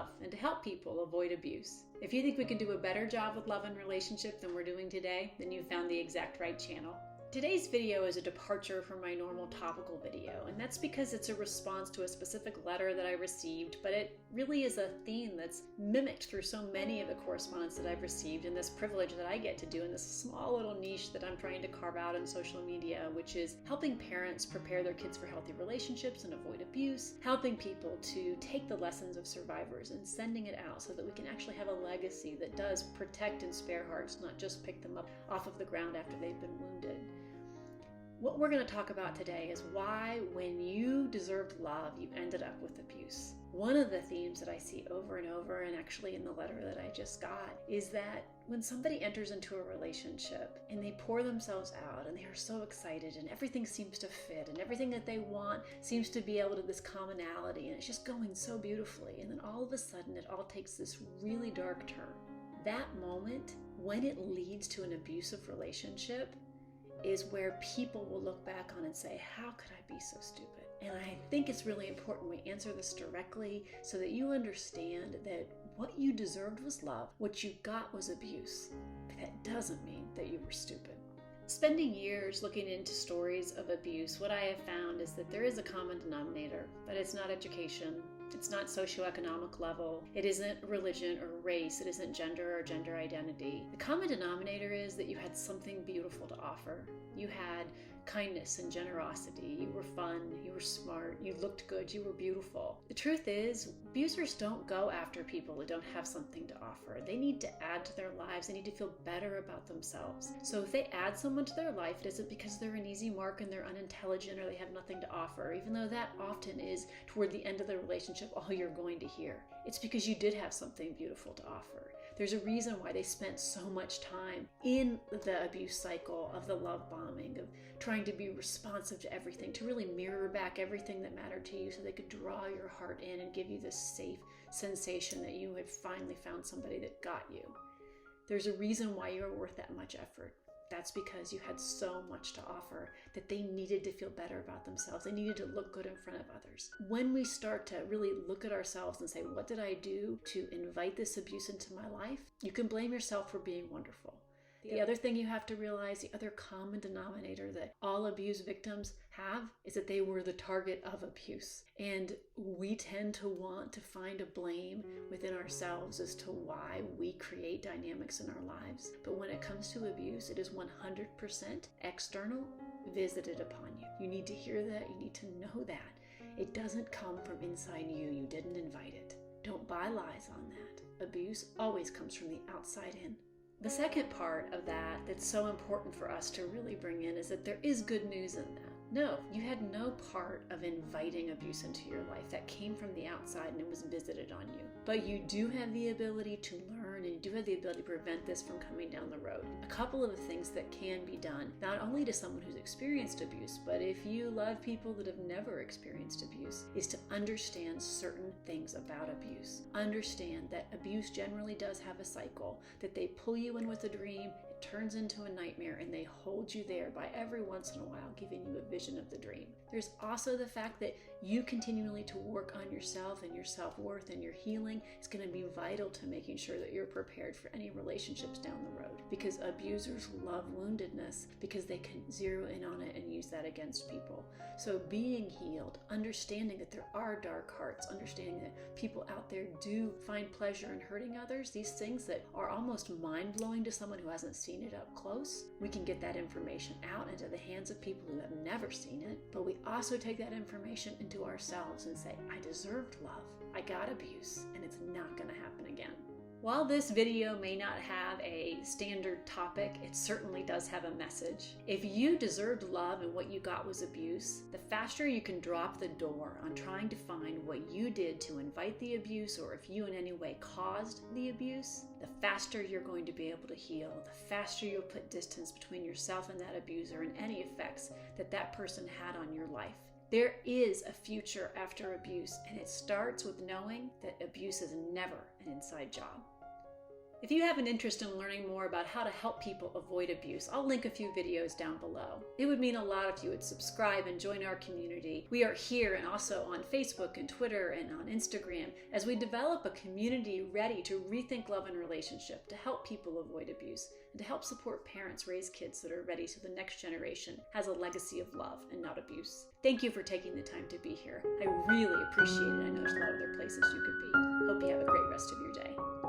love and to help people avoid abuse. If you think we can do a better job with love and relationship than we're doing today, then you've found the exact right channel. Today's video is a departure from my normal topical video, and that's because it's a response to a specific letter that I received, but it really is a theme that's mimicked through so many of the correspondence that I've received and this privilege that I get to do in this small little niche that I'm trying to carve out in social media, which is helping parents prepare their kids for healthy relationships and avoid abuse, helping people to take the lessons of survivors and sending it out so that we can actually have a legacy that does protect and spare hearts, not just pick them up off of the ground after they've been wounded. What we're going to talk about today is why, when you deserved love, you ended up with abuse. One of the themes that I see over and over, and actually in the letter that I just got, is that when somebody enters into a relationship and they pour themselves out and they are so excited and everything seems to fit and everything that they want seems to be able to this commonality and it's just going so beautifully, and then all of a sudden it all takes this really dark turn. That moment, when it leads to an abusive relationship, is where people will look back on and say, how could I be so stupid? And I think it's really important we answer this directly so that you understand that what you deserved was love, what you got was abuse. But that doesn't mean that you were stupid. Spending years looking into stories of abuse, what I have found is that there is a common denominator, but it's not education. It's not socioeconomic level. It isn't religion or race. It isn't gender or gender identity. The common denominator is that you had something beautiful to offer. You had kindness and generosity. You were fun. You were smart. You looked good. You were beautiful. The truth is, abusers don't go after people who don't have something to offer. They need to add to their lives. They need to feel better about themselves. So if they add someone to their life, it isn't because they're an easy mark and they're unintelligent or they have nothing to offer, even though that often is toward the end of the relationship all you're going to hear. It's because you did have something beautiful to offer. There's a reason why they spent so much time in the abuse cycle of the love bombing, of trying to be responsive to everything, to really mirror back everything that mattered to you so they could draw your heart in and give you this safe sensation that you had finally found somebody that got you. There's a reason why you're worth that much effort. That's because you had so much to offer that they needed to feel better about themselves. They needed to look good in front of others. When we start to really look at ourselves and say, what did I do to invite this abuse into my life? You can blame yourself for being wonderful. The other thing you have to realize, the other common denominator that all abuse victims have, is that they were the target of abuse. And we tend to want to find a blame within ourselves as to why we create dynamics in our lives. But when it comes to abuse, it is 100% external, visited upon you. You need to hear that. You need to know that. It doesn't come from inside you. You didn't invite it. Don't buy lies on that. Abuse always comes from the outside in. The second part of that that's so important for us to really bring in is that there is good news in that. No, you had no part of inviting abuse into your life. That came from the outside and it was visited on you. But you do have the ability to learn, and you do have the ability to prevent this from coming down the road. A couple of things that can be done, not only to someone who's experienced abuse, but if you love people that have never experienced abuse, is to understand certain things about abuse. Understand that abuse generally does have a cycle, that they pull you in with a dream, it turns into a nightmare, and they hold you there by every once in a while giving you a vision of the dream. There's also the fact that you continually to work on yourself and your self-worth and your healing is going to be vital to making sure that you're prepared for any relationships down the road, because abusers love woundedness because they can zero in on it and use that against people. So being healed, understanding that there are dark hearts, understanding that people out there do find pleasure in hurting others, these things that are almost mind-blowing to someone who hasn't seen it up close, we can get that information out into the hands of people who have never seen it, but we also take that information into ourselves and say, I deserved love, I got abuse, and it's not going to happen again. While this video may not have a standard topic, it certainly does have a message. If you deserved love and what you got was abuse, the faster you can drop the door on trying to find what you did to invite the abuse, or if you in any way caused the abuse, the faster you're going to be able to heal, the faster you'll put distance between yourself and that abuser and any effects that that person had on your life. There is a future after abuse, and it starts with knowing that abuse is never an inside job. If you have an interest in learning more about how to help people avoid abuse, I'll link a few videos down below. It would mean a lot if you would subscribe and join our community. We are here and also on Facebook and Twitter and on Instagram as we develop a community ready to rethink love and relationship, to help people avoid abuse, and to help support parents raise kids that are ready so the next generation has a legacy of love and not abuse. Thank you for taking the time to be here. I really appreciate it. I know there's a lot of other places you could be. Hope you have a great rest of your day.